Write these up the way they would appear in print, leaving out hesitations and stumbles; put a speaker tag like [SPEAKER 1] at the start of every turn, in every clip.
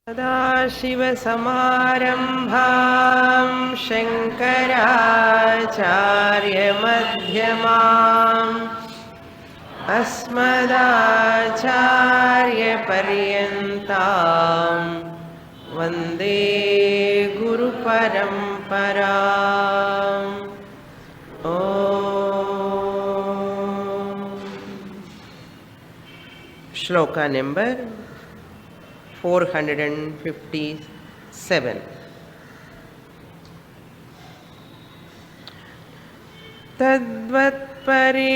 [SPEAKER 1] सदाशिवसमारम्भां शङ्कराचार्यमध्यमाम् अस्मदाचार्यपर्यन्तां वन्दे गुरुपरम्पराम्। ॐ श्लोका नंबर 457. तद्वत्परे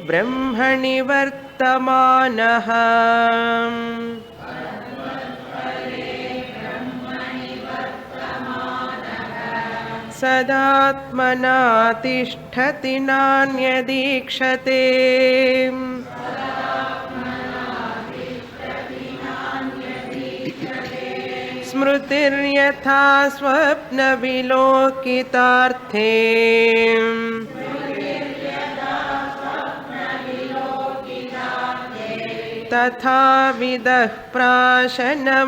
[SPEAKER 1] ब्रह्मणि वर्तमानः सदात्मना तिष्ठति नान्यदीक्षते। स्मृतिर्यथा स्वप्नविलोकितार्थे तथा विदः प्राशनमोचनादौ।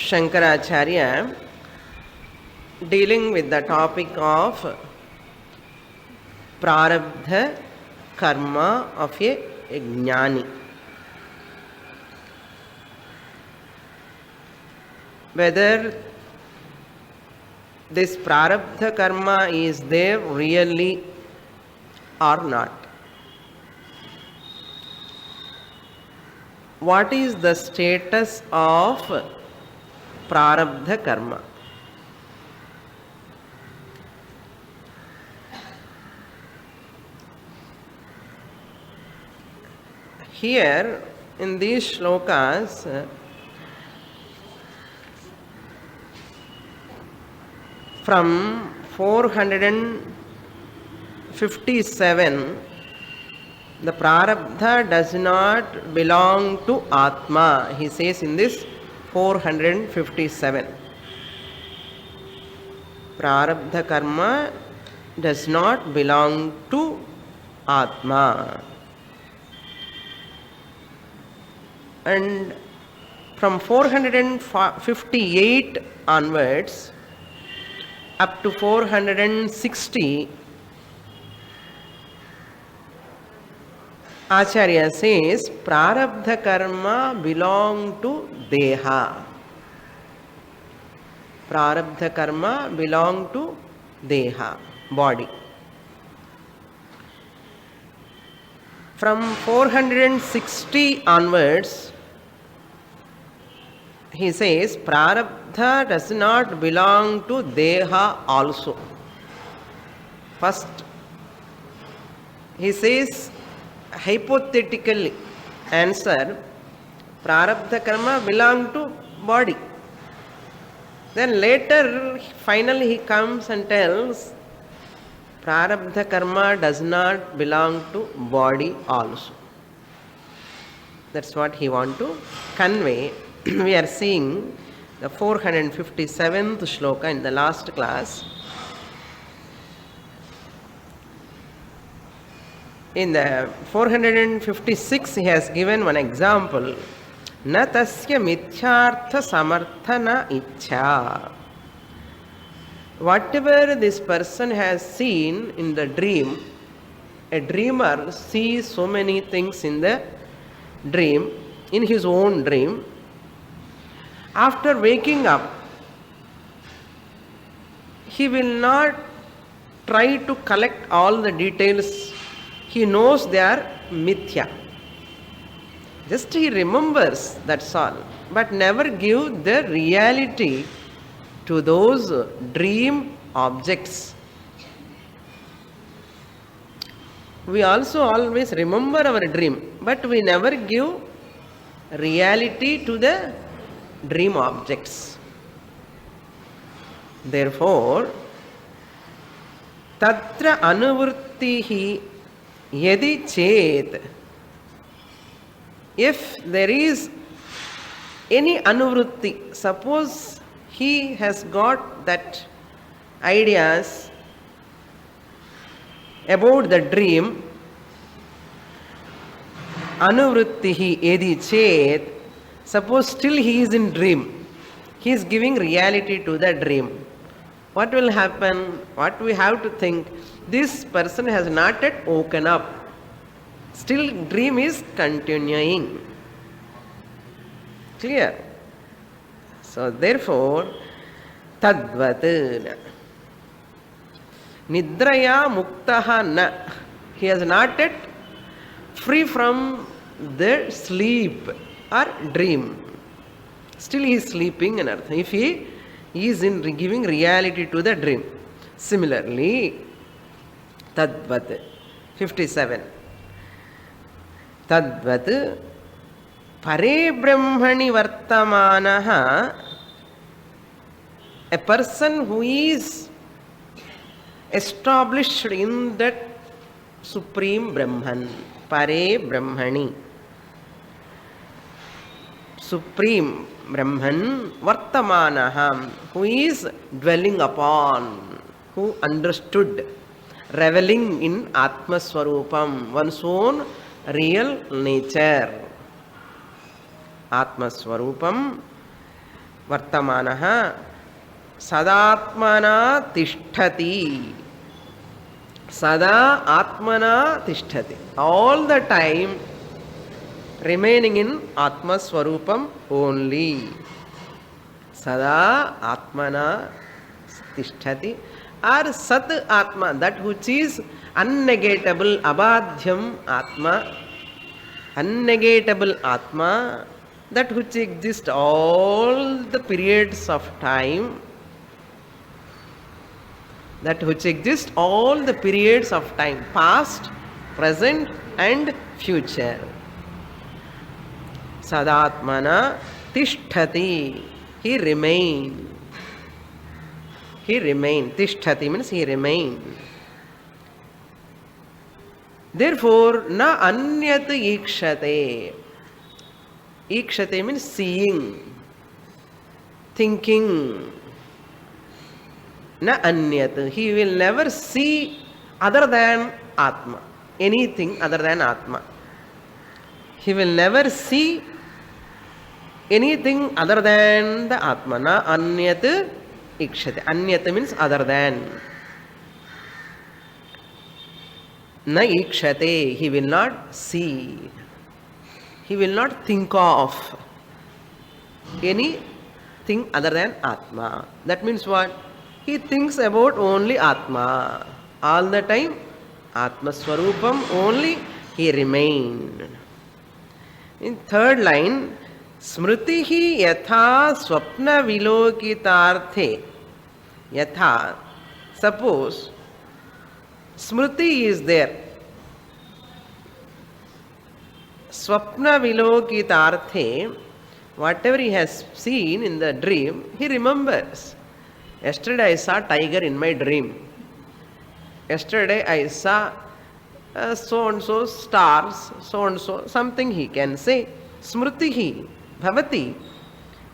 [SPEAKER 1] Shankaracharya, dealing with the topic of prarabdha karma of a jnani. Whether this prarabdha karma is there really or not. What is the status of prarabdha karma? Here in these shlokas, from 457, the prarabdha does not belong to Atma, he says in this 457. Prarabdha karma does not belong to Atma. And from 458 onwards up to 460, Acharya says prarabdha karma belong to deha. Prarabdha karma belong to deha, body. From 460 onwards, he says prarabdha does not belong to deha also. First, he says hypothetically answer, prarabdha karma belong to body. Then later, finally he comes and tells prarabdha karma does not belong to body also. That's what he wants to convey. We are seeing the 457th shloka in the last class. In the 456, he has given one example. Na tasya mithyartha samarthana ichha. Whatever this person has seen in the dream, a dreamer sees so many things in the dream, in his own dream. After waking up, he will not try to collect all the details. He knows they are mithya. Just he remembers, that's all. But never give the reality to those dream objects. We also always remember our dream, but we never give reality to the dream objects. Therefore, tatra anuvrittihi yadi chet, if there is any anuvritti, suppose he has got that ideas about the dream, anuvrittihi edi chet, suppose still he is in dream, he is giving reality to the dream. What will happen? What we have to think? This person has not yet woken up. Still dream is continuing. Clear? So therefore, tadvat nidraya muktaha na. He has not yet free from the sleep or dream. Still he is sleeping in earth. If he is in giving reality to the dream. Similarly, tadvat 57. Tadvat pare brahmani vartamanaha, a person who is established in that supreme Brahman, pare brahmani, supreme Brahman, vartamanaha, who is dwelling upon, who understood, reveling in Atma Swarupam, one's own real nature. Atma Swarupam, vartamanaha, sadatmana tishtati. Sada atmana tishtati. All the time remaining in Atma Swarupam only. Sada Atmana tishtati. Or Sat Atma, that which is unnegatable, abadhyam Atma, unnegatable Atma, that which exists all the periods of time, that which exists all the periods of time, past, present and future. Sadatmana tishtati, he remained. He remained. Tishtati means he remained. Therefore, na anyat ikshate. Ikshate means seeing, thinking. Na anyat. He will never see other than Atma. Anything other than Atma. He will never see anything other than the Atma. Na anyat ikshate. Anyat means other than. Na ikshate. He will not see. He will not think of anything other than Atma. That means what? He thinks about only Atma. All the time, Atma Swarupam only he remained. In third line, Smritihi yatha swapna vilokitarthe. Yatha. Suppose Smriti is there. Swapna vilokitarthe. Whatever he has seen in the dream, he remembers. Yesterday I saw tiger in my dream. Yesterday I saw so and so stars, so and so, something he can say. Smritihi bhavati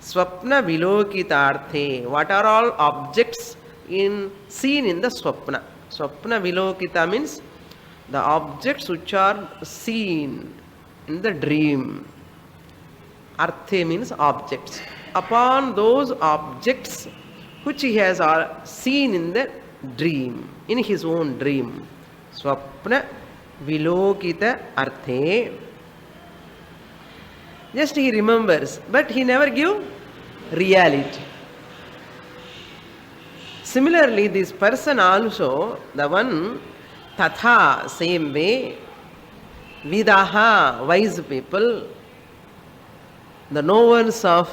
[SPEAKER 1] swapna vilokitarthe. What are all objects seen in the swapna? Swapna vilokita means the objects which are seen in the dream. Arthe means objects. Upon those objects which he has seen in the dream, in his own dream. Swapna vilokita arthe. Just he remembers, but he never give reality. Similarly, this person also, the one tatha, same way, vidaha, wise people, the knowers of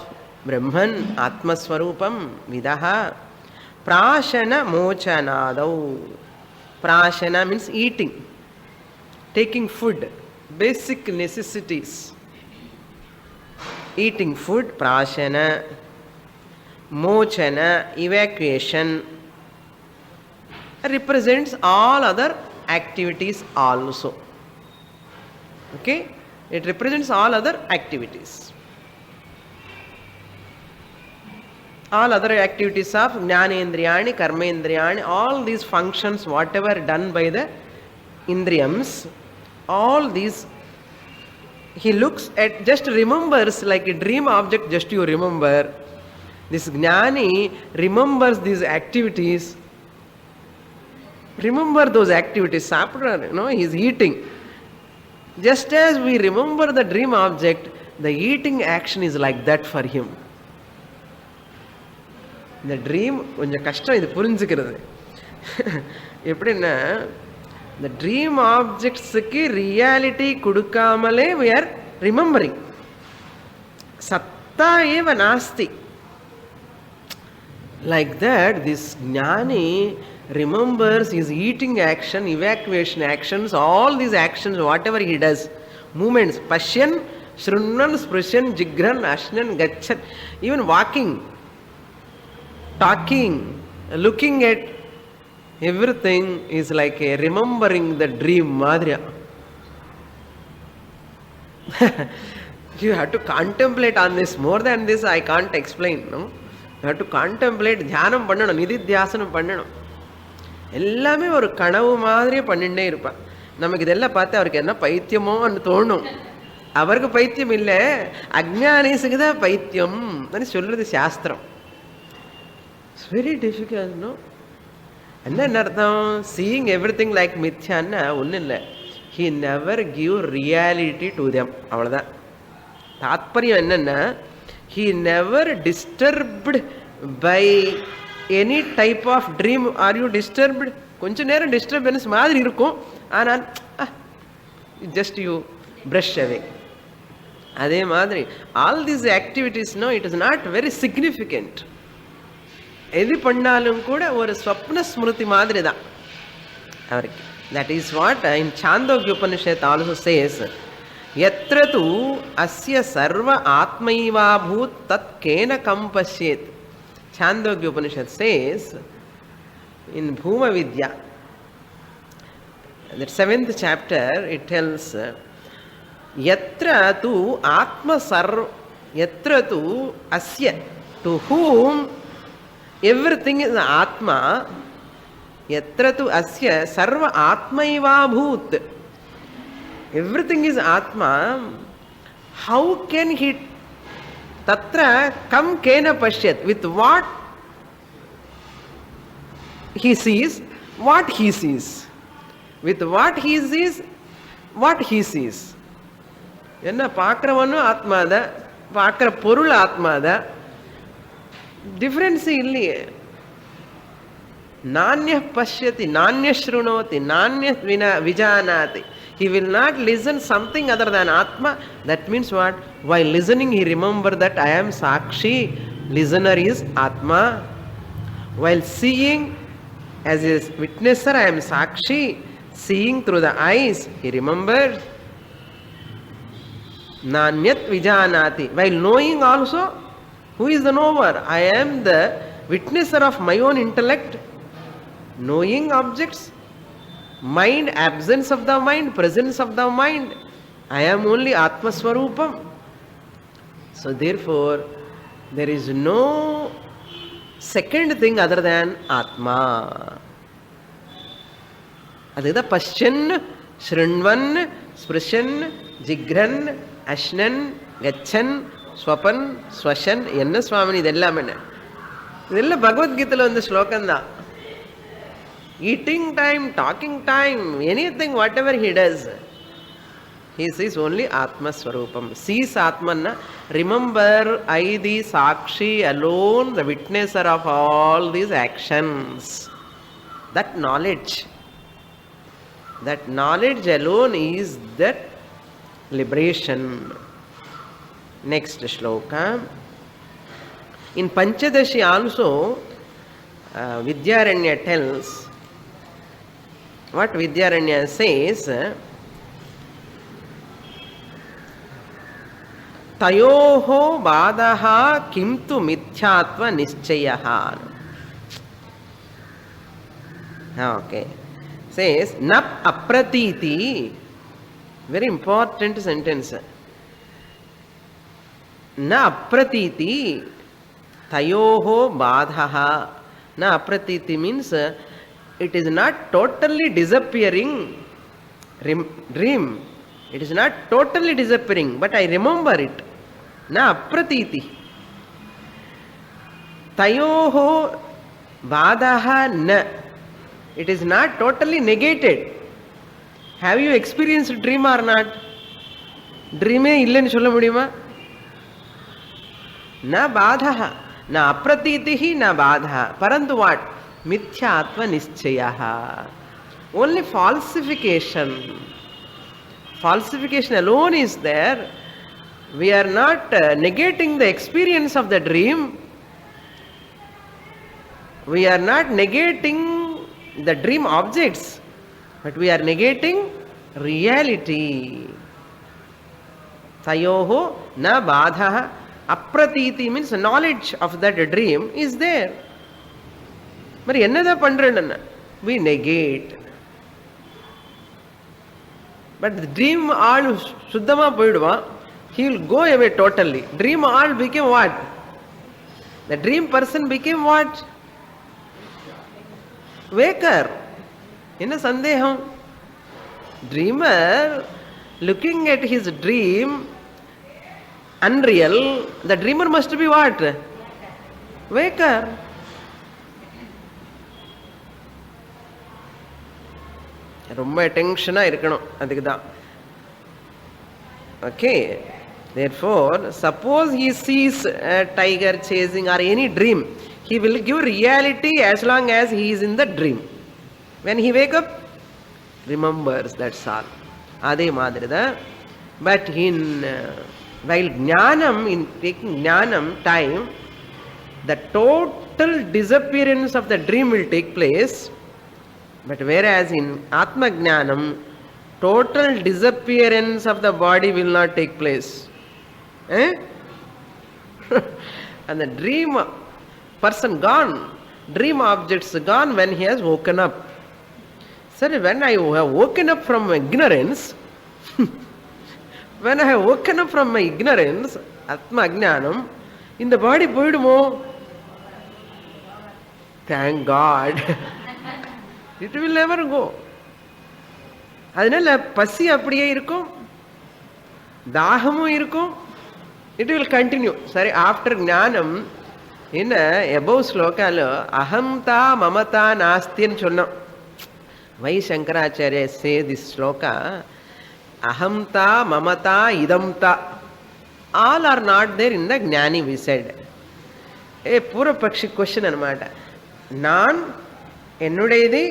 [SPEAKER 1] Brahman, Atma Swarupam, vidaha, prashana mochanadau. Prashana means eating, taking food, basic necessities. Eating food, prashana, mochana, evacuation, represents all other activities also. Okay? It represents all other activities. All other activities of Jnanendriyani, Karmendriyani, all these functions, whatever done by the Indriyams, all these he looks at, just remembers like a dream object, just you remember. This Jnani remembers these activities. Remember those activities. He is eating. Just as we remember the dream object, the eating action is like that for him. The dream கொஞ்சம் கஷ்டம் இது புரிஞ்சுக்கிறது. எப்படின்னா the dream objectsக்கு reality கொடுக்காமலே we are remembering. சத்தா ஏவ நாஸ்தி. Like that, this Jnani remembers his eating action, evacuation actions, all these actions, whatever he does, movements, Pashyan, Shrunnan, Sprishan, Jigran, Ashnan, Gachan, even walking, talking, looking at everything is like a remembering the dream madhya. You have to contemplate on this. More than this I can't explain. No? You have to contemplate. தியானம் பண்ணணும், நிதித்தியாசனம் பண்ணணும். எல்லாமே ஒரு கனவு மாதிரியே பண்ணிட்டே இருப்பான். நமக்கு இதெல்லாம் பார்த்து அவருக்கு என்ன பைத்தியமோன்னு தோணும். அவருக்கு பைத்தியம் இல்லை, அஜ்ஞானிஸுக்கு தான் பைத்தியம் சொல்றது சாஸ்திரம். It's very difficult. நோ, என்ன அர்த்தம்? சீயிங் எவ்ரி திங் லைக் மித்யான்னா ஒன்றும் இல்லை. He never give reality to them. அவ்வளோதான் தாத்பரியம். என்னன்னா he never disturbed by any type of dream. Are you disturbed? கொஞ்ச நேரம் டிஸ்டர்பன்ஸ் மாதிரி இருக்கும், ஆனால் just you brush away. அதே மாதிரி all these activities, no, it is not very significant. எது பண்ணாலும் கூட ஒரு ஸ்வப்ன ஸ்மிருதி மாதிரி தான் அவருக்கு. That is what in Chandogya Upanishad also says, यत्र तु अस्य सर्व आत्मैवाभूत तत् केन कं पश्येत्. Chandogya Upanishad says in Bhuma Vidya, the 7th chapter, it tells, yatra tu atma sarva, yatra tu asya, to whom everything is atma, yatra tu asya sarva atmaivabhut, everything is atma. How can he tatra kam kena pashyat, with what he sees, what he sees, with what he sees, what he sees. என்ன பார்க்குறவனும் ஆத்மா தான், பார்க்குற பொருள் ஆத்மா தான், difference இல்லையே. நானிய பஷ்யதி, நானிய ஸ்ருணோதி, நானிய விஜானாதி. He will not listen something other than Atma. That means what? While listening, he remember that I am Sakshi. Listener is Atma. While seeing, as a witnesser, I am Sakshi. Seeing through the eyes, he remembers. Nanyat vijanati. While knowing also, who is the knower? I am the witnesser of my own intellect. Knowing objects, mind, absence of the mind, presence of the mind. I am only Atma Swarupam. So therefore, there is no second thing other than Atma. Adida Pashyan, Shrinvan, Sprishan, Jigran, Ashnan, Gachan, Swapan, Swashan. Enna Swamini idella menna? Idella Bhagavad Gita lo indha shlokam da. Eating time, talking time, anything, whatever he does, he sees only Atma Swarupam. Sees Atmana. Remember, I the Sakshi alone, the witnesser of all these actions. That knowledge alone is that liberation. Next shloka. In Panchadashi also, Vidyaranya tells, what Vidyaranya says, tayoho badaha kimtu mithyatva nischyaha. Okay. Says, na apratiti. Very important sentence. Na apratiti. Tayoho badhaha. Na apratiti means it is not totally disappearing dream. It is not totally disappearing, but I remember it. Na apratiti. Tayoho badaha na. It is not totally negated. Have you experienced dream or not? Dreame illennu solla mudiyuma? Na badhaha. Na apratitihi na badhaha. Parantu what? Mithyatva nischyaha. Only falsification. Falsification alone is there. We are not negating the experience of the dream. We are not negating the dream objects, but we are negating reality. Tayoho na badhaha. Apratiti means knowledge of that dream is there. Mari ennada pandrena? We negate. But the dream all suddhama poiduma, he will go away totally. Dream all became what? The dream person became what? Waker. Enna sandeham? Dreamer looking at his dream unreal, the dreamer must be what? Waker. ரொம்ப டென்ஷனா இருக்கணும் அதுக்கு தான். Okay, therefore suppose he sees a tiger chasing or any dream, he will give reality as long as he is in the dream. When he wake up, remembers, that's all. அதே மாதிரி தான். But in while jnanam, in taking jnanam time, the total disappearance of the dream will take place. But whereas in Atma Jnanam, total disappearance of the body will not take place. And the dream person gone, dream objects gone when he has woken up. Sir, when I have woken up from ignorance, when I have woken up from my ignorance, Atma Jnanam, in the body poidumo? Thank God. It will never go. அதனால பசி அப்படியே இருக்கும், தாகமும் இருக்கும். It will continue. சரி, after ஞானம் என்ன above ஸ்லோகால அஹம்தா மமதா நாஸ்தின்னு சொன்னோம். Why Shankaracharya say this shloka அஹம்தா மமதா இதம்தா all are not there in the jnani we said. పూర్వపక్షి క్వశ్చన్ అనమాట. நான் என்னுடையது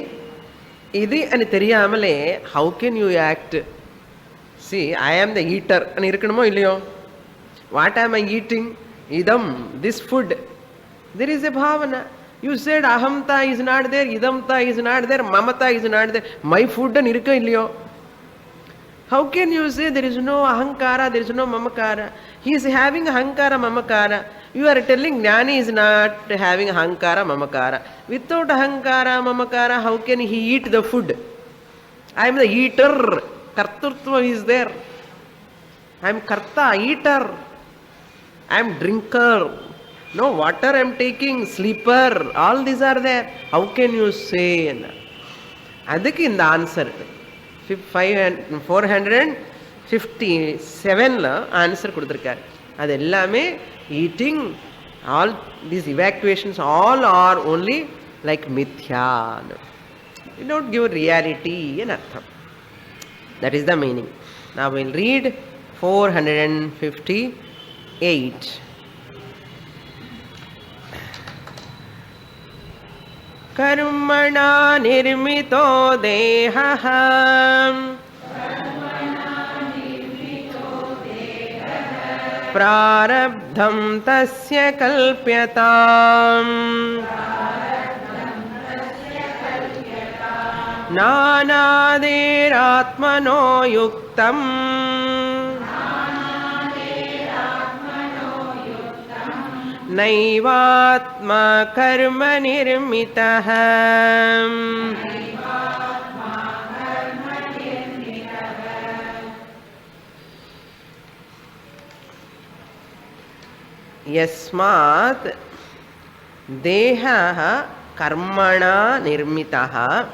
[SPEAKER 1] இது అని தெரியாமலே how can you act? See, I am the eater అని இருக்கணுமோ இல்லையோ? What am I eating? Idam, this food. There is a bhavana. You said ahamta is not there, idamta is not there, mamata is not there. My food అని இருக்க இல்லையோ? How can you say there is no ahankara, there is no mamakara? He is having ahankara, mamakara. You are telling Jnani is not having ahankara, mamakara. Without ahankara, mamakara, how can he eat the food? I am the eater. Karturtva is there. I am karta, eater. I am drinker. No water I am taking, sleeper. All these are there. How can you say? Adukku in the answer. 457 answer கொடுத்திருக்கார். அது எல்லாமே eating, all these evacuations all are only like mithya. It don't give reality என் அர்த்தம். That is the meaning. Now will read 458. कर्मणा निर्मितो देहः प्रारब्धं तस्य कल्प्यताम् नानादेरात्मनो युक्तम् नैवात्मा कर्म निर्मितः. यस्मात् Deha karmana nirmitaha.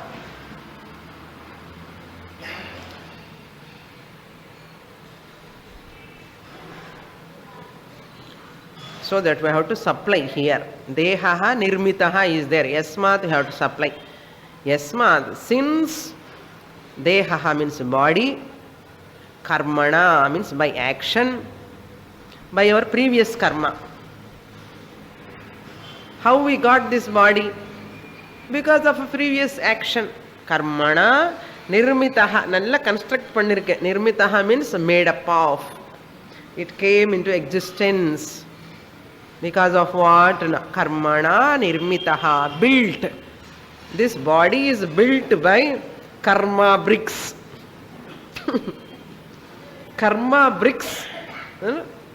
[SPEAKER 1] So that we have to supply here. Dehaha nirmitaha is there. Yasmat we have to supply. Yasmat, since dehaha means body, karmana means by action, by our previous karma. How we got this body? Because of a previous action. Karmana nirmitaha. Nalla construct pannirke. Nirmitaha means made up of. It came into existence. Because of what? Karmana nirmitaha. Built. This body is built by karma bricks. Karma bricks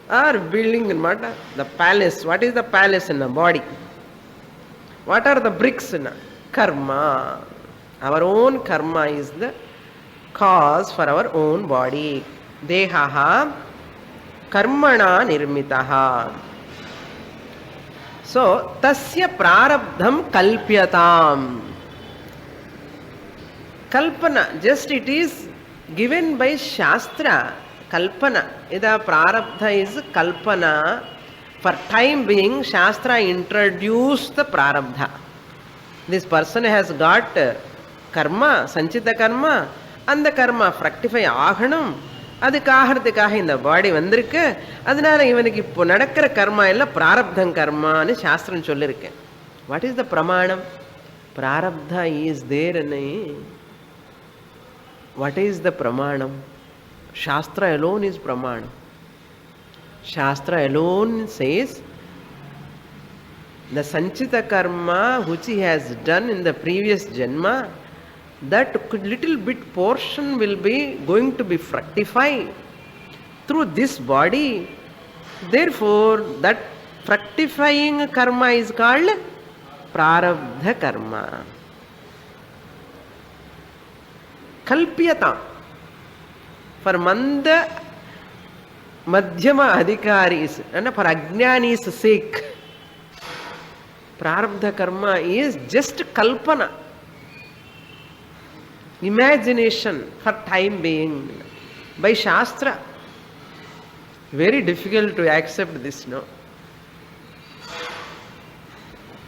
[SPEAKER 1] are building the palace. What is the palace in a body? What are the bricks in a karma? Our own karma is the cause for our own body. Dehaha karmana nirmitaha. So, tasya prarabdham kalpyatam. Kalpana, just it is given by Shastra. Kalpana. Ida prarabdha is kalpana. For time being, Shastra introduced the prarabdha. This person has got karma, sanchita karma, and the karma fructify ஆகணும். அதுக்கு ஆகிறதுக்காக இந்த பாடி வந்திருக்கு. அதனால இவனுக்கு இப்போ நடக்கிற கர்மா எல்லாம் பிராரப்தம் கர்மான்னு சாஸ்திரம் சொல்லியிருக்கேன். What is the pramanam? Prarabdha is there. What is the pramanam? Shastra alone is pramanam. Shastra alone says the sanchita karma which he has done in the previous janma, that little bit portion will be going to be fructified through this body. Therefore, that fructifying karma is called prarabdha karma. Kalpyatam. For manda madhyama adhikaris and for ajnanis sake, prarabdha karma is just kalpana, imagination for time being. By Shastra, very difficult to accept this, no?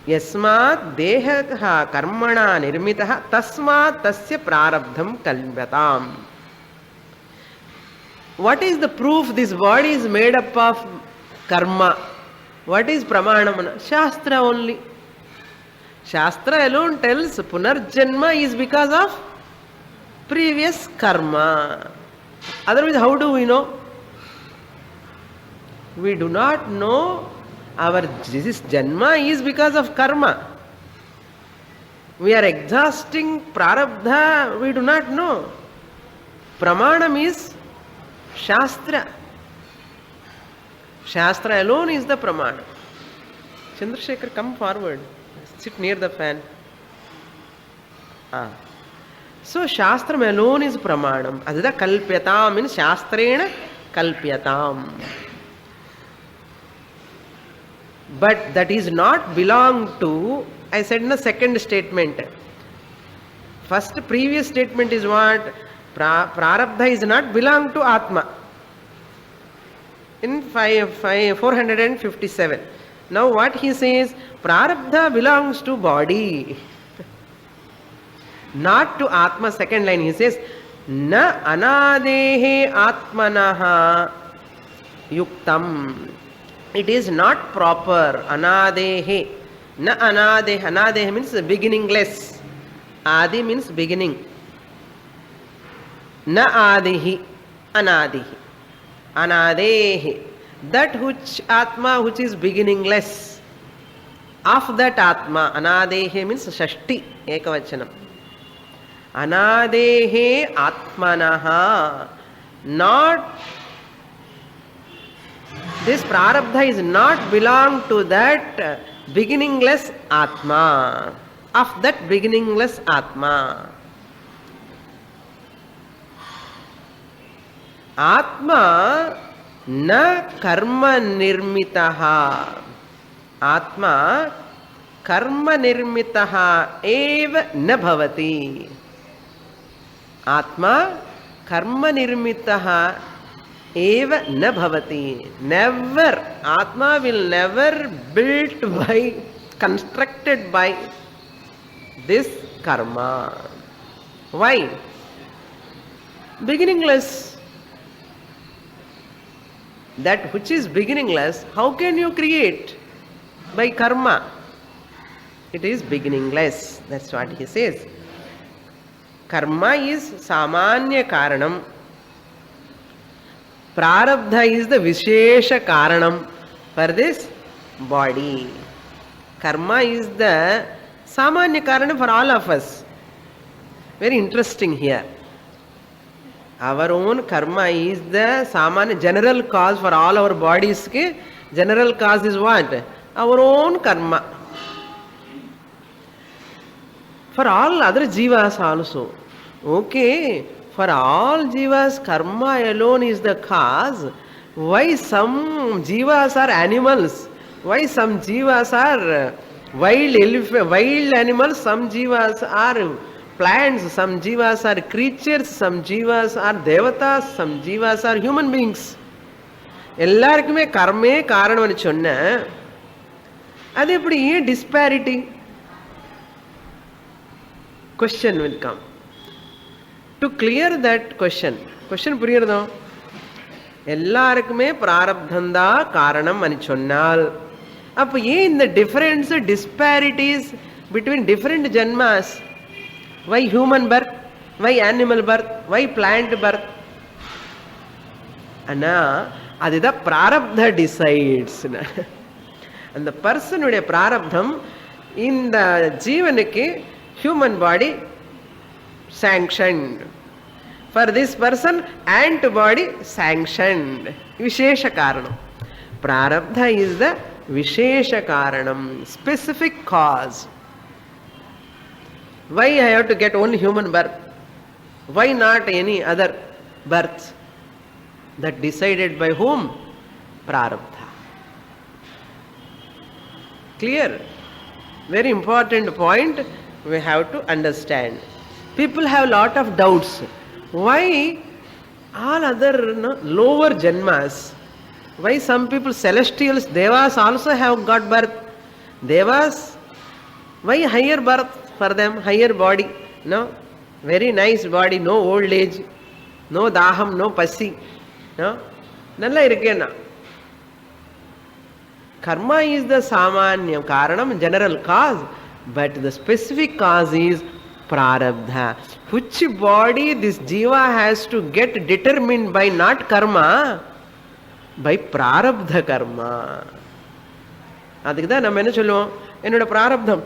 [SPEAKER 1] Yasmat dehaha karmana nirmitaha tasmat tasya prarabdham kalpyatam. What is the proof this body is made up of karma? What is pramanam? Shastra only. Shastra alone tells punarjanma is because of previous karma. Otherwise, how do we know? We do not know our this janma is because of karma. We are exhausting prarabdha, we do not know. Pramanam is Shastra. Shastra alone is the pramana. Chandrasekhar, come forward. Sit near the fan. So, Shastra alone is pramanam. Adida kalpyatam means Shastrena kalpyatam. But that is not belong to, I said in the second statement. First previous statement is what? Prarabdha is not belong to Atma. In 457. Now what he says? Prarabdha belongs to body. Not to Atma. Second line he says, Na anadehe atmanaha yuktam. It is not proper. Anadehe. Na anadehe. Anadehe means beginningless. Adi means beginning. Na adihi, anadihi, anadehi. That which Atma which is beginningless, of that Atma, anadehi means shashti, ekavachanam. Anadehe atmanaha. Not, this prarabdha is not belong to that beginningless Atma, of that beginningless Atma. Atma na karma nirmitaha. Atma कर्म निर्मितः एव न भवति. Atma karma nirmitah eva na bhavati. Never, Atma will never built by, constructed by this karma. Why? Beginningless. That which is beginningless, how can you create? By karma. It is beginningless. That's what he says. Karma is samanya karanam. Prarabdha is the vishesha karanam for this body. Karma is the samanya karanam for all of us. Very interesting here. Our own karma is the samanya general cause for all our bodies. General cause is what? Our own karma. For all other jivas also. Okay, for all jivas, karma alone is the cause. Why some jivas are animals? Why some jivas are wild animals? Some jivas are plants, some jivas are creatures, some jivas are devatas, some jivas are human beings. எல்லாருக்குமே கர்மே காரணம்னு சொன்ன அது எப்படி disparity? Question will come. To clear that question புரியுறதோ? எல்லாருக்குமே பிராரப்தந்தா காரணம் అని சொன்னால் அப்ப ஏன் இந்த difference disparities between different janmas? Why human birth? Why animal birth? Why plant birth? அண்ணா அதுதான் பிராரப்த decides. அந்த பர்சனுடைய பிராரப்தம் இந்த ஜீவனுக்கு human body sanctioned. For this person, antibody sanctioned. Vishesha karanam. Prarabdha is the Vishesha karanam, specific cause. Why I have to get only human birth? Why not any other birth? That decided by whom? Prarabdha. Clear? Very important point we have to understand. People have lot of doubts. Why all other lower janmas? Why some people celestials, devas also have got birth? Devas, why higher birth for them? Higher body, no? Very nice body, no old age, no daham, no pasi, no? Nalla irukena. Karma is the samanya karanam, general cause, but the specific cause is prarabdha. Which body this jiva has to get determined by not karma, by prarabdha karma. அதுக்கு தான் நம்ம என்ன சொல்லுவோம்? என்னோட பிராரப்தம்,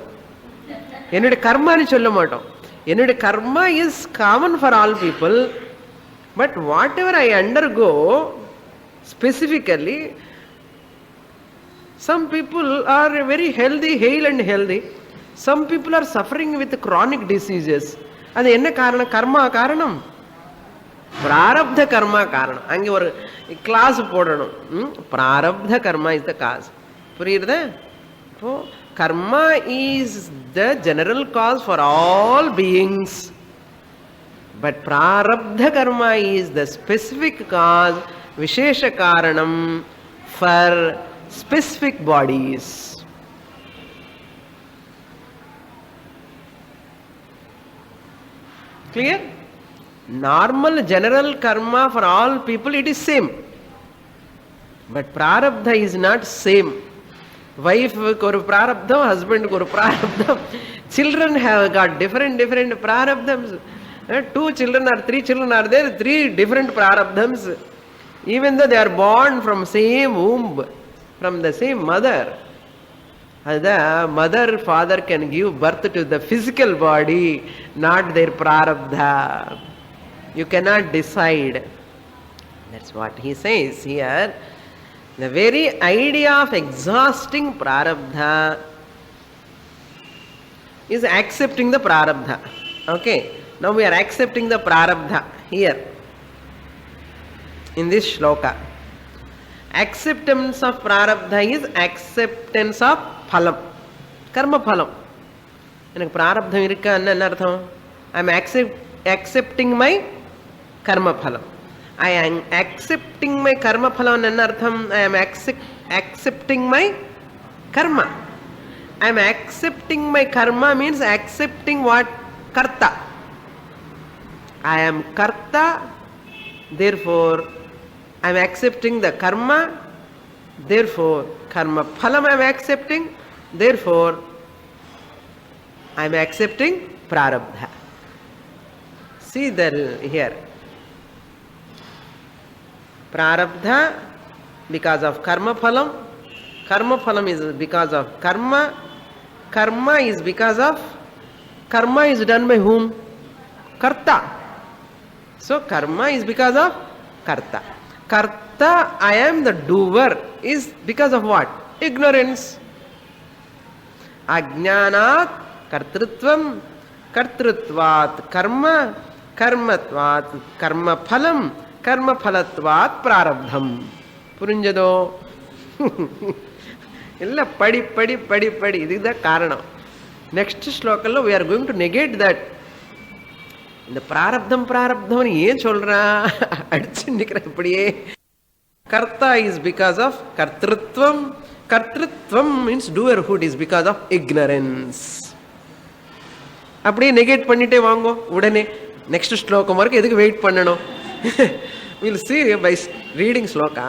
[SPEAKER 1] என்னோட கர்மான்னு சொல்ல மாட்டோம். என்னோட கர்மா is common for all people, but whatever I undergo specifically, some people are very healthy, hale and healthy. Some people are suffering with chronic diseases. அது என்ன காரணம்? கர்மா காரணம், பிராரப்த கர்மா காரணம். அங்கே ஒரு கிளாஸ் போடணும். பிராரப்த கர்மா இஸ் த காஸ். புரியுறதா? இப்போ karma is the general cause for all beings, but prarabdha karma is the specific cause, விசேஷ காரணம் for specific bodies. Clear? Normal general karma for all people it is same, but prarabdha is not same. Wife ku oru prarabdham, husband ku oru prarabdham, children have got different prarabdhams. 2 children or 3 children are there, 3 different prarabdhams, even though they are born from same womb, from the same mother. The mother, father can give birth to the physical body, not their prarabdha. You cannot decide. That's what he says here. The very idea of exhausting prarabdha is accepting the prarabdha. Okay, now we are accepting the prarabdha here in this shloka. Acceptance of prarabdha is acceptance of phalam. கர்ம பலம். எனக்கு பிராரப்தம் இருக்கான்னு என்ன அர்த்தம்? I am accepting my கர்ம பலம். ஐ am accepting my கர்ம பலம் என்ன அர்த்தம்? ஐ am accepting my karma. I am accepting my karma means accepting what? Karta. I am karta, therefore I am accepting the karma, therefore karma phalam I am accepting, therefore I am accepting prarabdha. See that here. Prarabdha because of karma phalam. Karma phalam is because of karma. Karma is because of, karma is done by whom? Karta. So karma is because of karta. Karta, I am the doer, is because of what? Ignorance. Ajnanat kartrutvam, kartrutvat karma, karmatvat karma phalam, karma phalatvat prarabdham. புரிஞ்சதோ? ಇಲ್ಲ ಪಡಿ ಪಡಿ ಪಡಿ ಪಡಿ இதுதான் காரணம். Next ஸ்லோகல்ல we are going to negate that. இந்த பிராரப்தம் பிராரப்தம்னு ஏன் சொல்றா அடிச்சு நிக்கிற இப்படியே. Karta is because of kartritvam. Kartritvam means doerhood is because of ignorance. அப்படியே நெகேட் பண்ணிட்டே வாங்கோ உடனே. நெக்ஸ்ட் ஸ்லோகம் வரைக்கும் எதுக்கு வெயிட் பண்ணணும்? we'll see by reading shloka.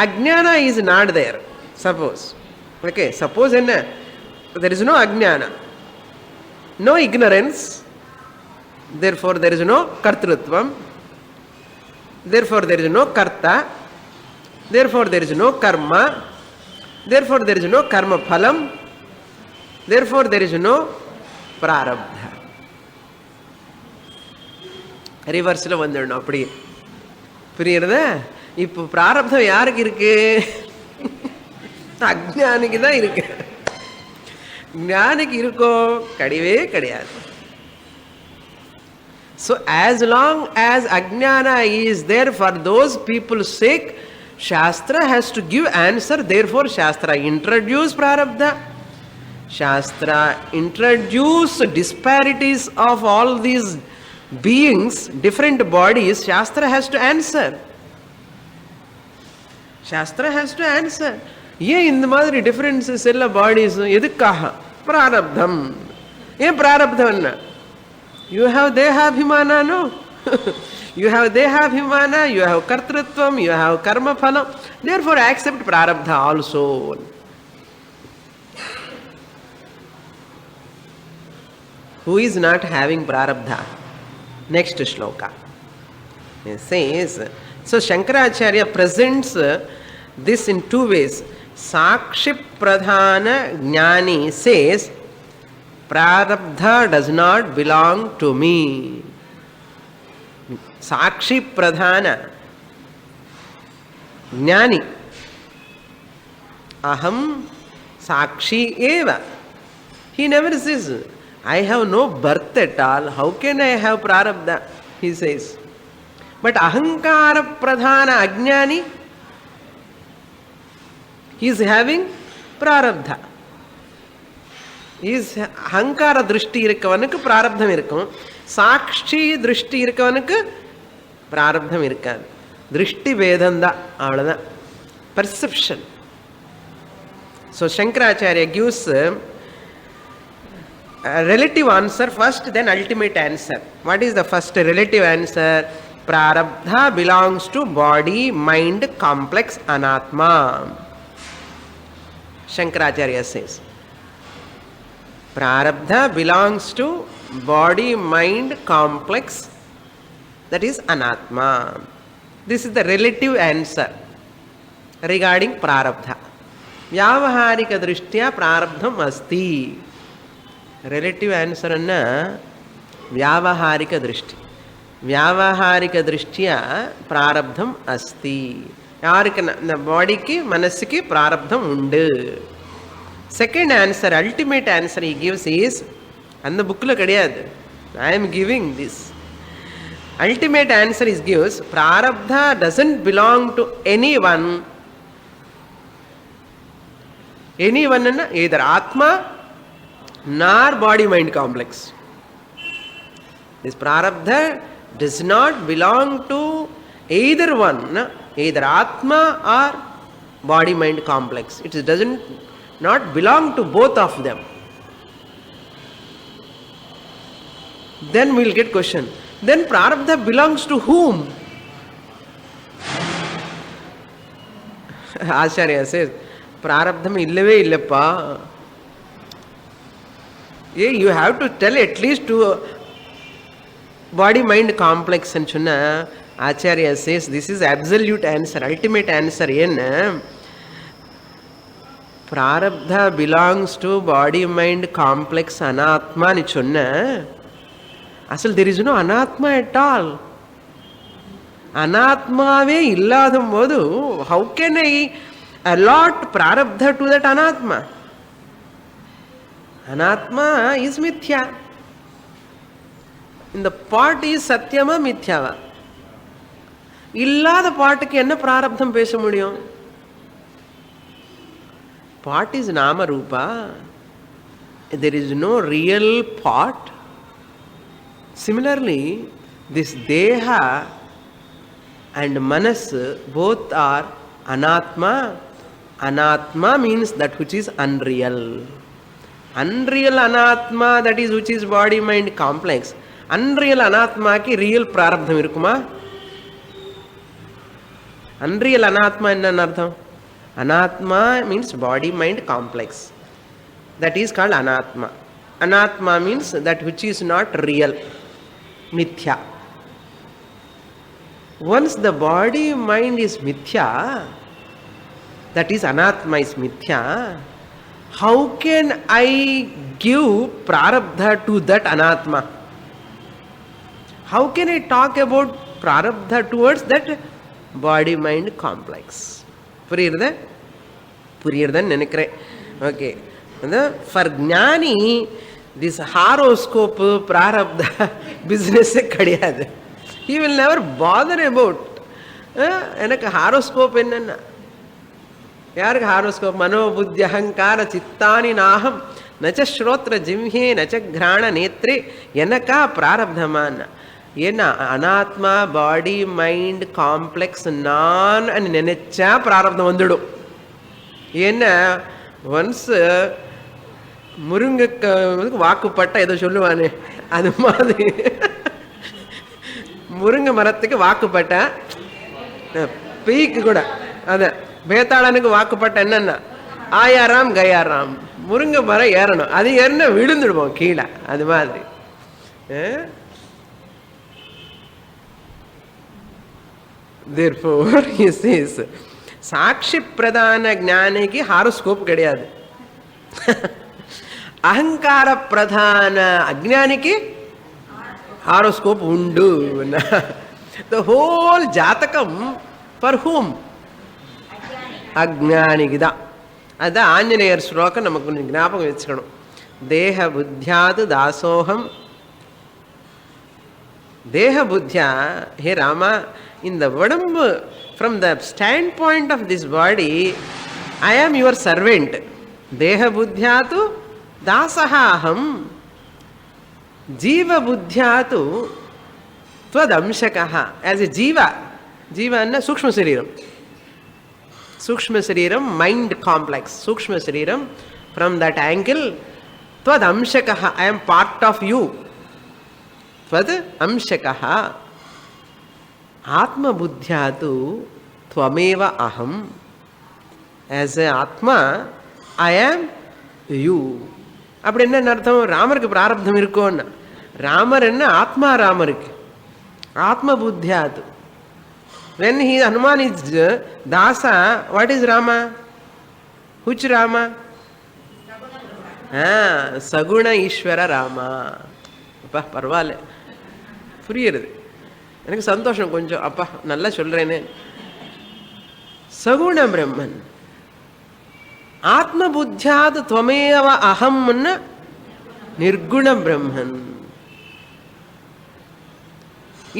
[SPEAKER 1] Ajnana is not there. Suppose. Okay, suppose enna? There is no ajnana. No ignorance. Therefore there is no kartrutvam. Therefore there is no karta. Therefore there is no karma. Therefore there is no karma phalam. Therefore there is no prarabdha. Reverse la vandadum appadi. புரியுறதா? இப்போ பிராரப்தம் யாருக்கு இருக்கு? அஜ்ஞானிக்கு தான் இருக்கு. ஞானிக்கு இருக்கோ? கிடையவே கிடையாது. So as long as ajnana is there, for those people's sake, Shastra has to give answer. Therefore Shastra introduce prarabdha. Shastra introduce disparities of all these beings, different bodies. Shastra has to answer. Shastra has to answer. ஏன் இந்த மாதிரி differences எல்லா bodies எதுக்காக? பிராரப்தம். ஏன் பிராரப்தம் என்ன? You have dehabhimana? No. You have dehabhimana, you have kartritvam, you have karma phalam. Therefore accept prarabdha also. Who is not having prarabdha? Next shloka. It says, so Shankaracharya presents this in two ways. Sakshi Pradhana Jnani says, prarabdha does not belong to me. Sakshi Pradhana Jnani. Aham Sakshi eva. He never says, I have no birth at all. How can I have prarabdha? He says. But ahankara pradhana ajnani, he is having prarabdha. He is ahankara drishti irukkavanukku prarabdham irukkum. Sakshi drishti irukkavanukku prarabdham irukkaadu. Drishti vedanda avladha. Perception. So Shankaracharya gives a relative answer first, then ultimate answer. What is the first relative answer? Prarabdha belongs to body, mind, complex, anatma. Shankaracharya says. Prarabdha belongs to body, mind, complex, that is anatma. This is the relative answer regarding prarabdha. Vyavaharika drishtya prarabdham asti. Relative answer anna vyavaharika drishti. Vyavaharika drishtiya prarabdham asti. யாருக்கு? இந்த பாடிக்கு மனசுக்கு பிராரப்தம் உண்டு. Second answer, ultimate answer he gives is, அந்த புக்கில் கிடையாது, I am giving this. Ultimate answer is gives, prarabdha doesn't belong to anyone Anyone, either Atma nor body-mind complex. This prarabdha does not belong to either one, either Atma or body-mind complex. It doesn't not belong to both of them. Then we'll get question. Then prarabdha belongs to whom? Acharya says, prarabdham illave illappa. You have to tell at least to body-mind complex and chunna. Acharya says, this is absolute answer, ultimate answer. Yen prarabdha belongs to body-mind complex anatma ni chunna. Asal there is no anatma at all. Anatmave illadum bodu, how can I allot prarabdha to that anatma? Anatma is mithya. In the part is satyama mithyava. Illada partuku enna prarabdham pesa mudiyum? Part is nama rupa. There is no real part. Similarly, this deha and manas both are anatma. Anatma means that which is unreal. Unreal anatma, that is which is body mind complex. Unreal anatma ki real prarabdham irukuma? Unreal anatma enna artham? Anatma means body mind complex. That is called anatma. Anatma means that which is not real. Mithya. Once the body mind is mithya, that is anatma is mithya, how can I give prarabdha to that anatma? How can I talk about prarabdha towards that body mind complex? Puriyirudha? Puriyirudha nenikre. Okay. For jnani, this horoscope prarabdha business kadiyadu. He will never bother about enakku horoscope enna. Yarku horoscope mano buddhi ahankara chittani naham nacha shrotra jimhe nacha ghrana netre enaka prarabdhamana. Yena anatma body mind complex non and nenecha prarabdham vandudu. Yena once முருங்கை வாக்குப்பட்ட ஏதோ சொல்லுவானே அது மாதிரி முருங்கை மரத்துக்கு வாக்குப்பட்ட பீக்கு கூட அத பேத்தாளனுக்கு வாக்குப்பட்ட என்னன்னா ஆயாராம் கயாராம் முருங்கை மரம் ஏறணும் அது ஏறினா விழுந்துடுவோம் கீழே அது மாதிரி therefore he says சாட்சி பிரதான ஞானிக்கு ஹாரோஸ்கோப் கிடையாது అహంకార ప్రధాన అజ్ఞానికి హారోస్కోప్ ఉండు. ద హోల్ జాతకం ఫర్ హూమ్? అజ్ఞానికిదా. அதான் ஆஞ்சநேயர் ஸ்லோகம் நமக்கு கொஞ்சம் ஞாபகம் வச்சுக்கணும். தேக புத்தியாது தாசோகம். தேக புத்தியா, ஹே ராமா, இந்த உடம்பு from the stand point of this body I am your servant. தேக புத்தியாது दासहाहम जीव बुद्ध्यातु त्वदंशकः. एज ए जीवा, जीवा अन्ना सूक्ष्म शरीरम, सूक्ष्म शरीरम mind complex, sukshma shariram. From that angle त्वदंशकः, I am part of you. त्वद अंशकः. आत्म बुद्ध्यातु त्वमेव अहम. एज ए आत्मा आई एम यू. அப்படி என்ன அர்த்தம்? ராமருக்கு பிராரப்தம் இருக்கும்னா, ராமர் என்ன ஆத்மா, ராமருக்கு ஆத்ம புத்தியாது. when he Hanuman is dasa, what is Rama? which Rama? சகுண ஈஸ்வர ராமா. அப்பா பரவாயில்ல, புரியுறது எனக்கு சந்தோஷம் கொஞ்சம். அப்பா நல்லா சொல்றேனே. சகுண பிரம்மன். ஆத்மபுத்தியாத் துவமேவ அஹம்னு நிர்குண பிரம்மன்.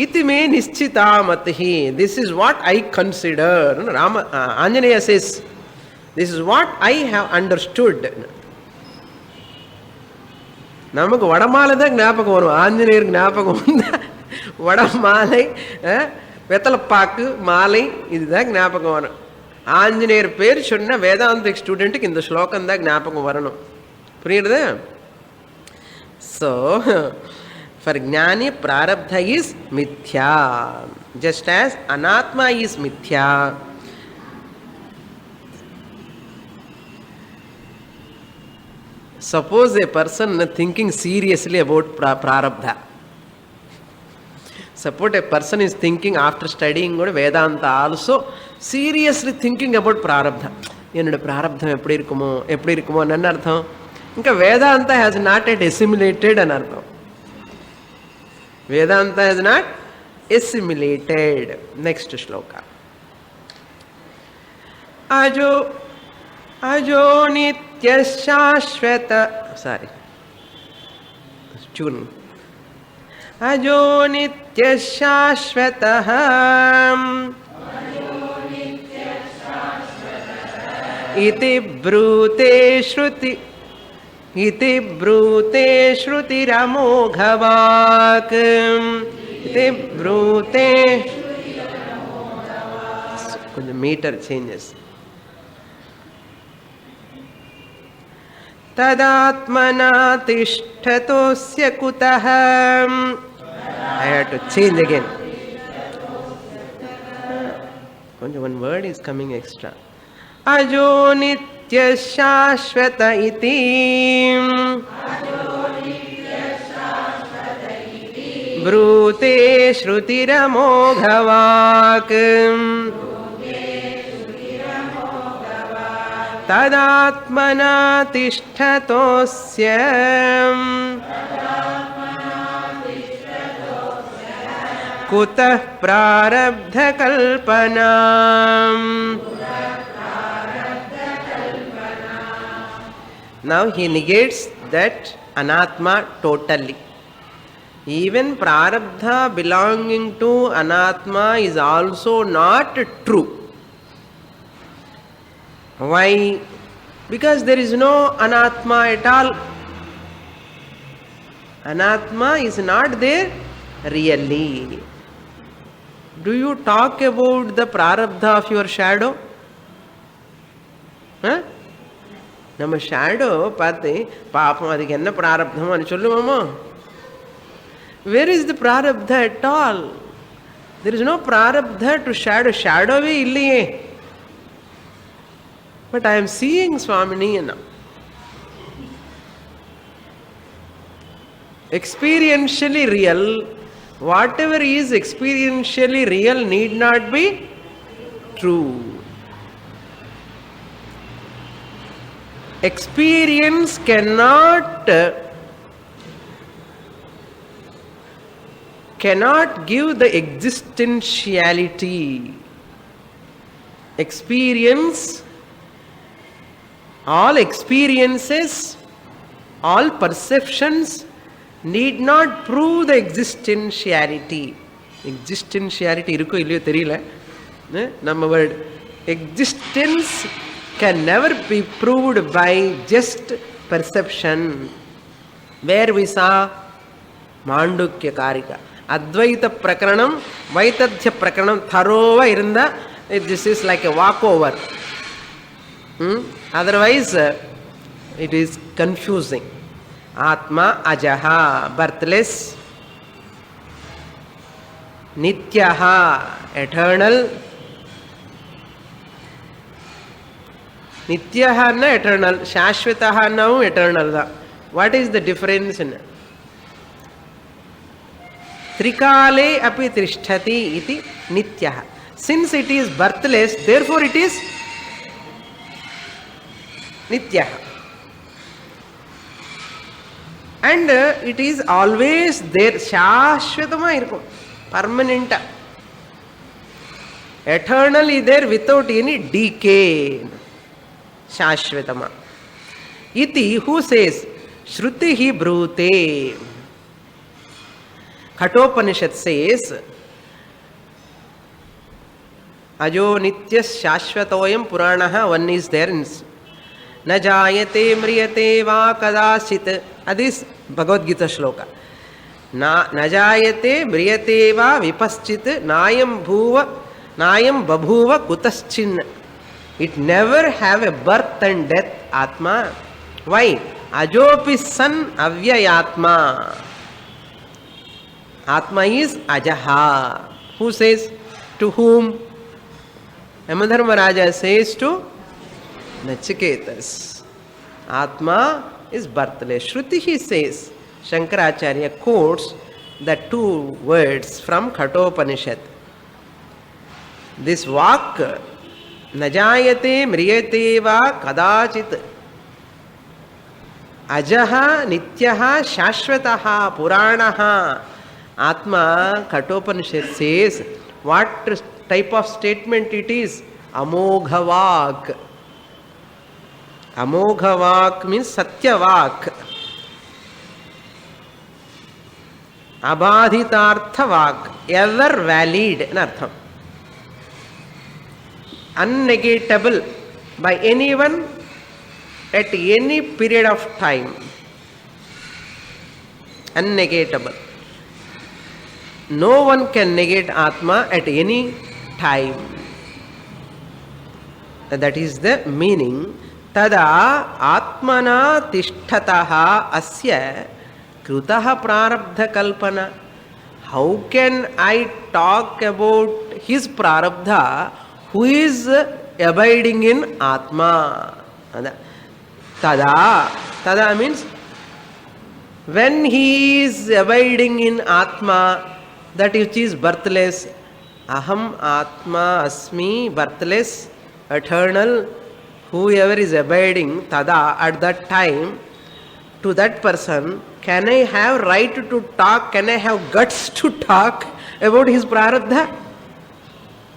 [SPEAKER 1] இதி மே நிச்சிதா மத்ஹி. This is what I consider. Rama Anjaneya says, This is what I have understood. நமக்கு வடமாலை தான் ஞாபகம் வரும், ஆஞ்சநேயர் ஞாபகம் வந்தா வடமாலை, வெத்தலைப்பாக்கு மாலை, இதுதான் ஞாபகம் வரும். ஆஞ்சநேயர் பேர் சொன்ன வேதாந்திக் ஸ்டூடெண்ட்டுக்கு இந்த ஸ்லோகம் தான் ஞாபகம் வரணும். புரியுது? ஸோ ஃபார் ஞானி பிராரப்த இஸ் மித்யா, just as anatma is mithya. Suppose a person thinking seriously about prarabdha. Suppose a person is thinking after studying Vedanta also seriously thinking about prarabdha. என்னோட பிராரப்தம் எப்படி இருக்குமோ என்ன அர்த்தம்? ఇంకా Vedanta has not yet assimilated అని అర్థం. Vedanta has not assimilated. Next shloka. Ajo nitya shashvata. Sorry. Tune. Ajo nitya shashvatah. Iti brute shruti. Iti brute shrutiramo-ghavaak. Iti brute. The meter changes. Tadatmana tishtatosya kutah. I have to change again. One word is coming extra. Ajo nitya shashvata iti. Brute shrutiramo-ghavaak. Tadatmana tishtatosya kutah prarabdha kalpanam. Now he negates that anatma totally. Even prarabdha belonging to anatma is also not true. Why? Because there is no anatma at all. Anatma is not there really. Do you talk about the prarabdha of your shadow? நம்ம shadow பார்த்து பாப்போம் அதுக்கு என்ன பிராரப்தம் అని சொல்லுவோமோ? Where is the prarabdha at all? There is no prarabdha to shadow. Shadowவே இல்லையே. But I am seeing Swamini now. Experientially real, whatever is experientially real need not be true. Experience cannot give the existentiality. Experience, all experiences, all perceptions need not prove the existentiality. Existentiality irukko illiyo theriyala. Namma word existence can never be proved by just perception. Where we saw Mandukya Karika. Advaita Prakaranam, Vaitadhya Prakaranam, thorough irunda, this is like a walkover. Otherwise, it is confusing. Atma ajaha, birthless. Nityaha, eternal. Nityaha na eternal, Shashvataha now eternal. What is the difference in Trikale api trishtati iti nityaha? Since it is birthless, therefore it is nityaha. And it is always there, Shashvatama irukkum, permanent. Eternal is there without any decay. Shashvatama. Iti, who says, Shrutihi brute. Kathopanishad says, Ajo nitya shashvatoyam puranaha, one is there in na jayate mriyate va kadashit. That is Bhagavad Gita shloka. Na jayate mriyate va vipaschit nayam babhuva kutaschin. It never have a birth and death, Atma. Why? Ajopi san avyayatma. Atma is ajaha. Who says? To whom? Yamadharma Raja says to Nachiketas. Atma is birthless. Shruti he says. Shankaracharya quotes the two words from Katopanishad. This vak, najayate mriyate va kadachit, ajaha nityaha shashvataha puranaha. Atma, Katopanishad says, what type of statement it is? Amoghavak. Amoghavak means satyavak. Abadhitarthavak, ever valid in artham. Unnegatable by anyone at any period of time. Unnegatable. No one can negate Atma at any time. That is the meaning. Tada Atmana tishtataha asya krutaha prarabdha kalpana. How can I talk about his prarabdha who is abiding in Atma? Tada means when he is abiding in Atma, that which is birthless. Aham Atma Asmi, birthless, eternal. Whoever is abiding, tada, at that time, to that person, can I have right to talk? Can I have guts to talk about his prarabdha?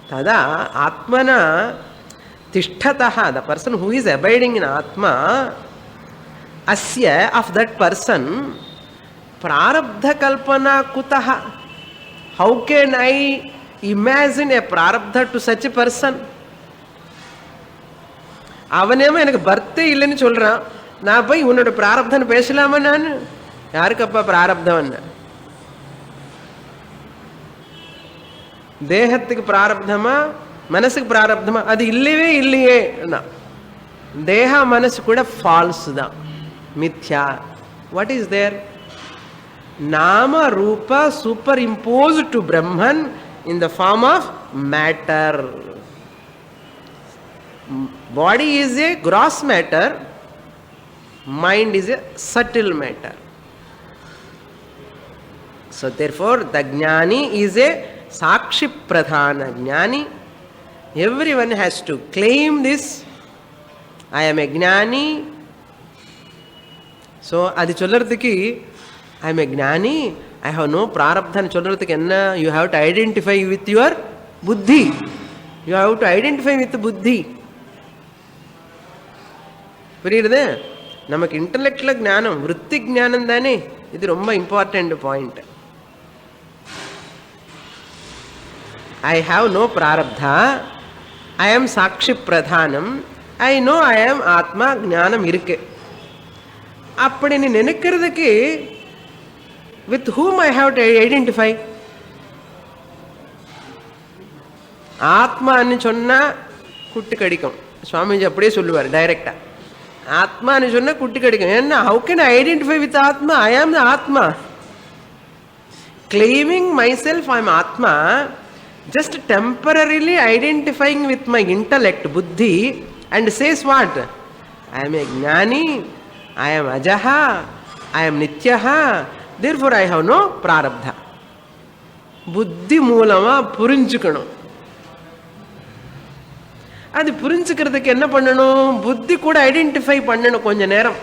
[SPEAKER 1] Tada Atmana tishtataha, the person who is abiding in Atma, asya, of that person, prarabdha kalpana kutaha. How can I imagine a prarabdha to such a person? அவனேமா எனக்கு பர்த்தே இல்லைன்னு சொல்றான். நான் போய் உன்னோட பிராரப்தம் பேசலாமா? நான் யாருக்கப்பா பிராரப்தம்? தேகத்துக்கு பிராரப்தமா மனசுக்கு பிராரப்தமா? அது இல்லவே இல்லையே. தேக மனசு கூட ஃபால்ஸ் தான், மித்யா. What is there? Nama Rupa superimposed to Brahman in the form of matter. Body is a gross matter, mind is a subtle matter. So therefore the Jnani is a Sakshi Pradhana Jnani. Everyone has to claim this. I am a Jnani. So adi cholradiki, I am a Jnani, I have no prarabdha சொல்றதுக்கு என்ன? You have to identify with your buddhi. You have to identify with the buddhi. புரியுது? நமக்கு intellectual ஞானம், விருத்தி ஞானம் தானே இது ரொம்ப important point. I have no prarabdha, I am sakshi pradhanam, I know I am atma, ஞானம் இருக்கு. அப்படி நீ நினைக்கிறதுக்கு with whom I have to identify? ஆத்மான்னு சொன்னா குட்டி கடிக்கும். சுவாமிஜி அப்படியே சொல்லுவார் டைரக்டா. ஆத்மான்னு சொன்னா குட்டி கடிக்கும். ஏன்னா how can I identify with Atma? I am the Atma. Claiming myself I am Atma, just temporarily identifying with my intellect, buddhi, and says what? I am a Jnani, I am Ajaha, I am Nityaha, therefore I have no prarabdha. புத்தி மூலமா புரிஞ்சுக்கணும். அது புரிஞ்சுக்கிறதுக்கு என்ன பண்ணணும்? புத்தி கூட identify பண்ணணும். கொஞ்ச நேரம்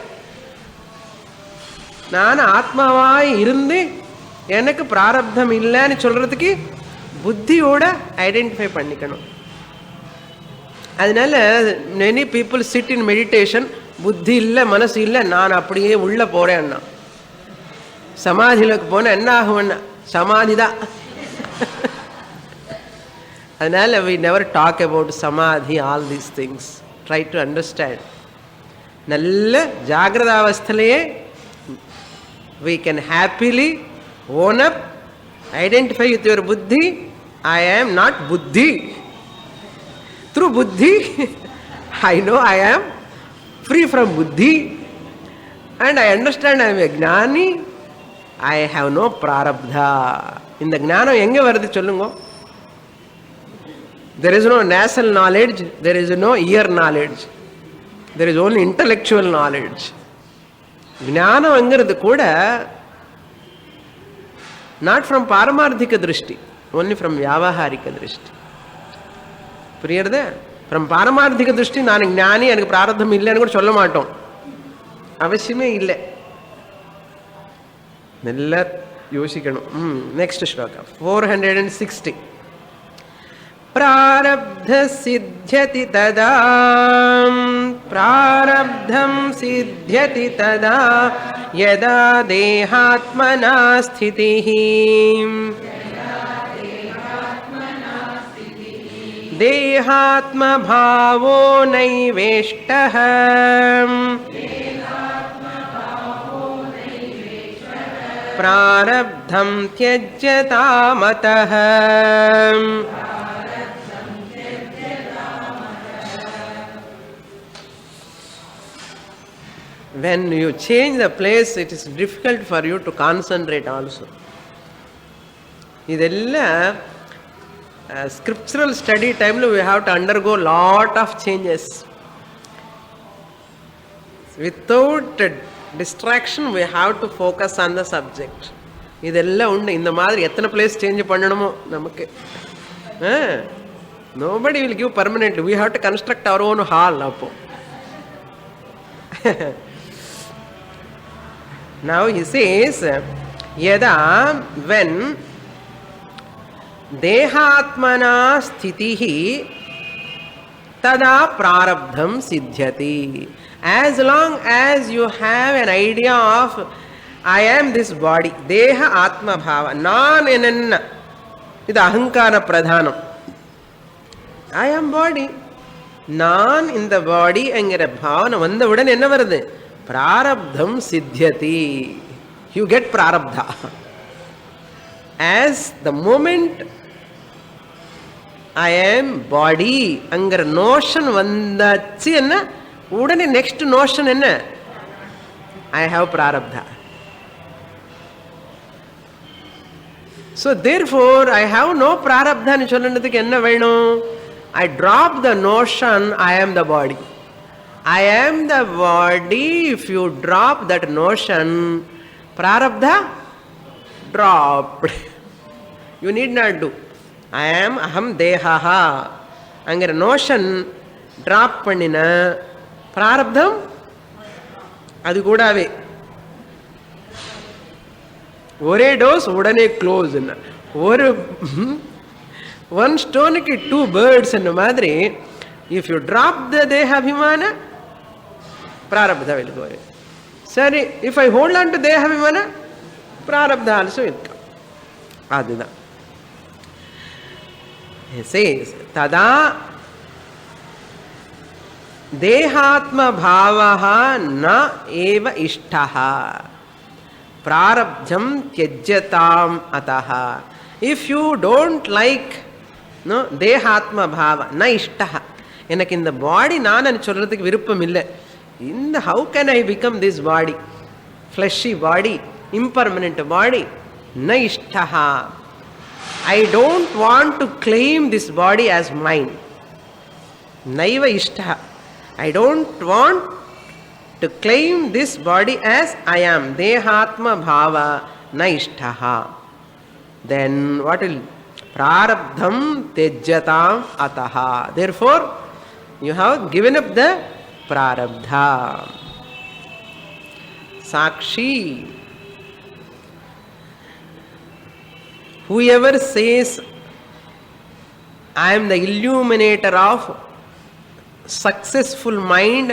[SPEAKER 1] நான் ஆத்மாவாய் இருந்து எனக்கு பிராரப்தம் இல்லைன்னு சொல்றதுக்கு புத்தியோட ஐடென்டிஃபை பண்ணிக்கணும். அதனால many people sit in meditation, புத்தி இல்லை மனசு இல்லை, நான் அப்படியே உள்ள போறேன்னா சமாதியில போன என்ன ஆகும்னா சமாதிதான். அதனால் we never talk about samadhi, all these things. Try to understand. நல்ல ஜாகிரதாவஸ்திலேயே we can happily own up, identify with your buddhi. I am not buddhi. Through buddhi, I know I am free from buddhi. And I understand I am a gnani. I have no prarabdha. இந்த ஞானம் எங்கே வருது சொல்லுங்க? There is no nasal knowledge, there is no ear knowledge, there is only intellectual knowledge. ஞானம்ங்கிறது கூட not from பாரமார்த்திக திருஷ்டி, only from வியாவகாரிக திருஷ்டி. புரியுறதே? from பாரமார்த்திக திருஷ்டி நான் ஞானி, எனக்கு பிராரப்தம் இல்லைன்னு கூட சொல்ல மாட்டோம். அவசியமே இல்லை. நல்லா யோசிக்கணும். நெக்ஸ்ட் ஸ்லோகம் 460. प्रारब्ध सिद्ध्यति तदा, प्रारब्धं सिद्ध्यति तदा यदा देहात्मना स्थितिः, देहात्मभावो नैवेष्टः, प्रारब्धं त्यज्यतामतः. When you change the place, it is difficult for you to concentrate also. இதெல்லாம் scriptural study time we have to undergo lot of changes. Without distraction we have to focus on the subject. இதெல்லாம் உண்டு. இந்த மாதிரி எத்தனை place change பண்ணணுமோ நமக்கு. Nobody will give permanently. We have to construct our own hall அப்போ. Now he says, yada, when dehatmana sthitihi tada prarabdham siddhyati. As long as you have an idea of I am this body, deha atma bhava, nan enanna, idu ahankara pradhanam. I am body, nan in the body engira bhavana vanda udan enna varudhu? Prarabdham siddhyati. You get prarabdha. As the moment I am body angar notion vandachi enna, udane next notion enna? I have prarabdha. So therefore I have no prarabdha nu sollanadhukku enna venum? I drop the notion I am the body. I am the body. If you drop that notion, prarabdha dropped. You need not do. I am aham dehaha. Angara notion drop pannina prarabdham adu koodave ore dose udane close na oru one stone ki two birds enna madri. If you drop the dehabhimana, prarabdha will go away. Sorry, if I hold on to dehabhimana, prarabdha also will come. Adida. He says, tada dehatma bhavaha na eva ishtaha, prarabdham tyajyatam ataha. If you don't like no dehatma bhava na ishtaha, எனக்கு இந்த பாடி நான் சொல்றதுக்கு விருப்பம் இல்லை. இந்த how can I become this body, fleshy body, impermanent body? Na ishtaha. I don't want to claim this body as mine. Naiva ishtaha. I don't want to claim this body as I am. Dehatma bhava na ishtaha. Then what will? Prarabdham tejyatam ataha. Therefore you have given up the prarabdha. Sakshi. Whoever says I am the illuminator of successful mind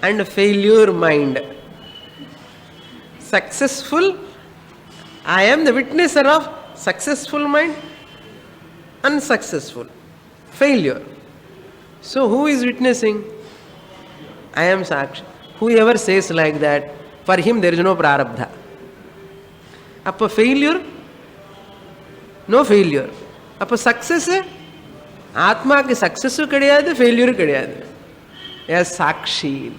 [SPEAKER 1] and failure mind. Successful, I am the witnesser of successful mind, unsuccessful. Failure. So who is witnessing? I am Sakshi. Whoever says like that, for him there is no prarabdha. Appa failure? No failure. Appa success? Atma ke success kadiyadu, failure kadiyadu. Yes, Sakshi.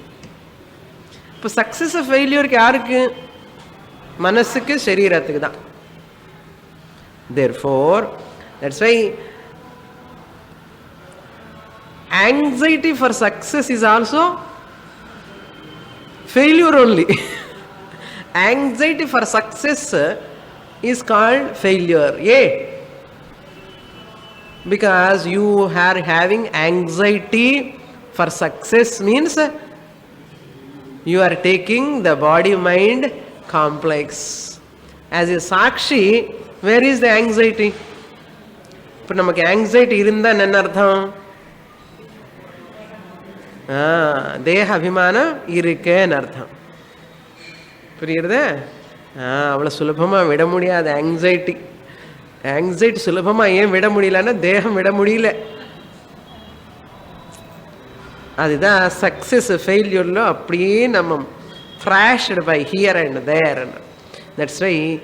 [SPEAKER 1] Appa success failure ke yaarukku? Manasukku, sharirathukku da. Therefore, that's why anxiety for success is also failure only. Anxiety for success is called failure. Yeah. Because you are having anxiety for success means you are taking the body-mind complex. As a Sakshi, where is the anxiety? If we have anxiety, what is the Deha Abhimana irike artham. Puriyirudha? Avla sulabhama vida mudiyadhu anxiety. Anxiety sulabhama yen vida mudiyalana deham vida mudiyala. Adida success failure lo apdiye namam thrashed by here and there. That's why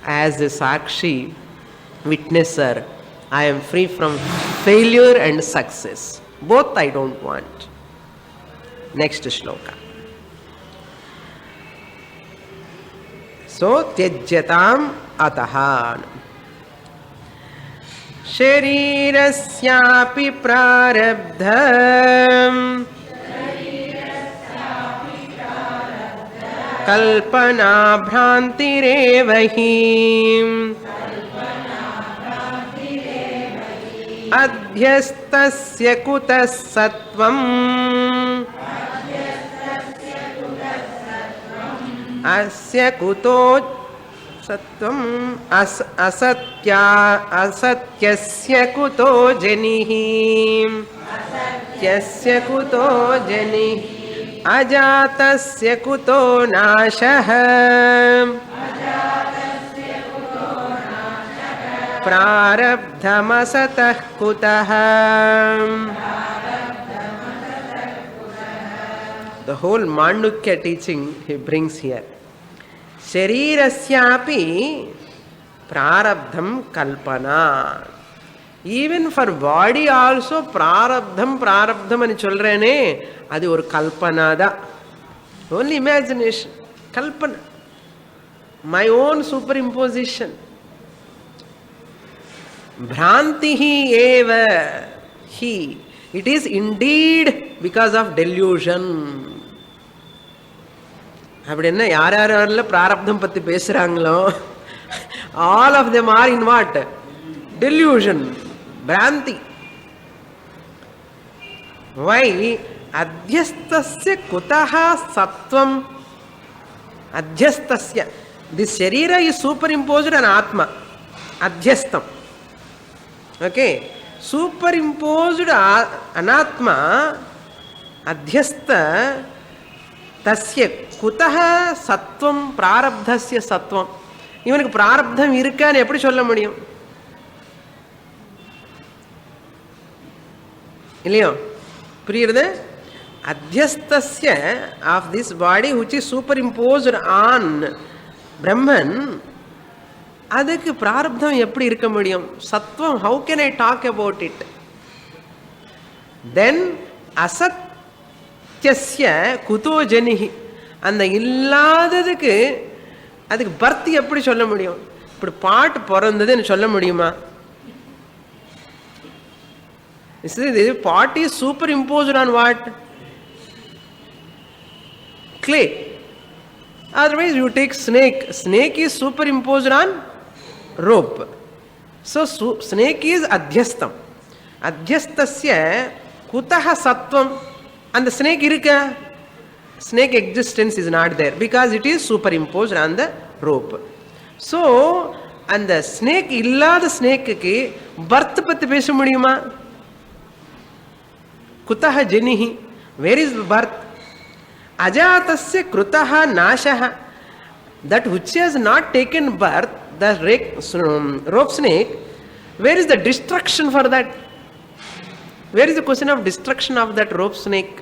[SPEAKER 1] as a Sakshi, witnesser, I am free from failure and success. Both I don't want. Next shloka. So, tyajyatam ataha. Sharirasyapi prarabdham kalpana bhrantirevahi adhyastasya kutas sattvam asya kuto sattvam asatyasya kuto janihi yasya kuto janihi ajatasya kuto nashah prarabdhamasatah kutah. The whole Mandukya teaching he brings here. Sharirasyapi prarabdham kalpana. Even for body also prarabdham ani solrene, adi or kalpana da. Only imagination. Kalpana. My own superimposition. Bhrantihi eva he. It is indeed because of delusion. அப்படின்னா யார் யாரெல்லாம் பிராரப்தம் பற்றி பேசுகிறாங்களோ all of them are in what? Delusion, Bhranti. Why? Adhyastasya kutaha sattvam. Adhyastasya. This sharira is superimposed on Atma. Adhyastam. Okay. Superimposed anatma adhyastha tasya kutaha sattvam prarabdhasya sattvam. இவனுக்கு பிராரப்தம் இருக்கான்னு எப்படி சொல்ல முடியும்? இல்லையோ? புரியுறது? அத்தியஸ்தஸ்ய of this body which is superimposed on Brahman, அதுக்கு பிராரப்தம் எப்படி இருக்க முடியும்? சத்வம், how can I talk about it? Then அசத்யஸ்ய குதோ ஜனிஹி, அந்த இல்லாததுக்கு அதுக்கு பர்த்தி எப்படி சொல்ல முடியும்? இப்படி பாட்டு பிறந்ததுன்னு சொல்ல முடியுமா? This pot is superimposed on what? Clay. Otherwise you take snake. Snake is superimposed on rope. So snake is adhyastam. Adhyastasya kutaha sattvam. And the snake irukka? Snake existence is not there because it is superimposed on the rope. So and the snake illada snake ku birth பத்தி பேச முடியுமா? kutaha janihi, where is the birth? Ajatasya krutaha nashaha, that which has not taken birth, the rope snake, where is the destruction for that? Where is the question of destruction of that rope snake?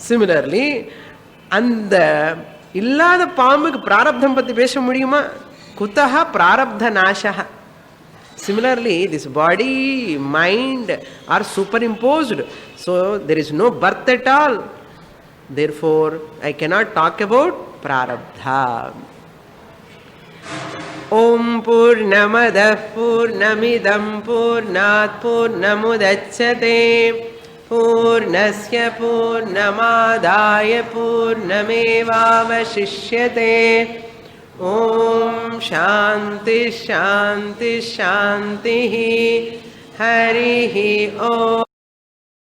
[SPEAKER 1] Similarly, அந்த இல்லாத பாம்புக்கு பிராரப்தம் பத்தி பேச முடியுமா? குதஹ பிராரப்த நாசஹ. Similarly, this body, mind are superimposed. So there is no birth at all. Therefore, I cannot talk about prarabdha. Om Purnamadah Purnamidam Purnat Purnamudachyate Purnasya Purnamadaya Purnamevavashishyate. Om Shanti Shanti Shanti Harihi Om.